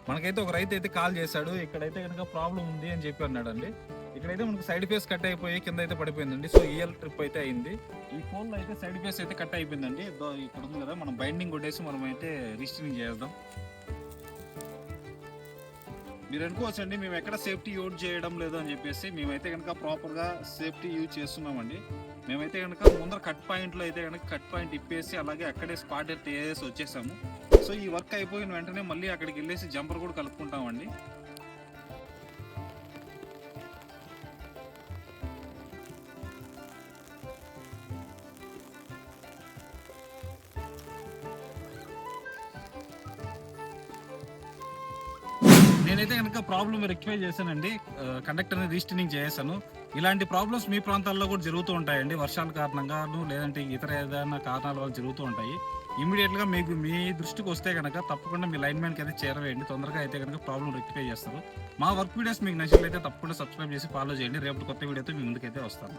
మనకైతే ఒక రైతు అయితే కాల్ చేశాడు, ఇక్కడైతే కనుక ప్రాబ్లం ఉంది అని చెప్పి అన్నాడండి. ఇక్కడైతే మనకు సైడ్ ఫేస్ కట్ అయిపోయి కింద అయితే పడిపోయిందండి. సో ఈఎల్ ట్రిప్ అయితే అయింది. ఈ పోల్ అయితే సైడ్ ఫేస్ అయితే కట్ అయిపోయిందండి. ఇక్కడ ఉంది కదా, మనం బైండింగ్ కొట్టేసి మనం అయితే రీస్టరింగ్ చేద్దాం. మీరు అనుకోవచ్చండి మేము ఎక్కడ సేఫ్టీ యూజ్ చేయడం లేదు అని చెప్పేసి. మేమైతే కనుక ప్రాపర్గా సేఫ్టీ యూజ్ చేస్తున్నామండి. మేమైతే కనుక ముందర కట్ పాయింట్లో అయితే కనుక కట్ పాయింట్ ఇప్పేసి అలాగే అక్కడే స్పాట్ అయితే వేసి వచ్చేసాము. సో ఈ వర్క్ అయిపోయిన వెంటనే మళ్ళీ అక్కడికి వెళ్ళేసి జంపర్ కూడా కలుపుకుంటామండి. నేనైతే కనుక ప్రాబ్లమ్ రెక్టిఫై చేశానండి. కండక్టర్ని రీస్టరింగ్ చేశాను. ఇలాంటి ప్రాబ్లమ్స్ మీ ప్రాంతాల్లో కూడా జరుగుతూ ఉంటాయండి. వర్షాల కారణంగాను లేదంటే ఇతర ఏదైనా కారణాల వల్ల జరుగుతూ ఉంటాయి. ఇమీడియట్గా మీకు మీ దృష్టికి వస్తే కనుక తప్పకుండా మీ లైన్మెన్కి అయితే చేరవేయండి. తొందరగా అయితే కనుక ప్రాబ్లమ్ రెక్టిఫై చేస్తారు. మా వర్క్ వీడియోస్ మీకు నచ్చినట్లయితే తప్పకుండా సబ్స్క్రైబ్ చేసి ఫాలో చేయండి. రేపు కొత్త వీడియోతో మీ ముందుకైతే వస్తాను.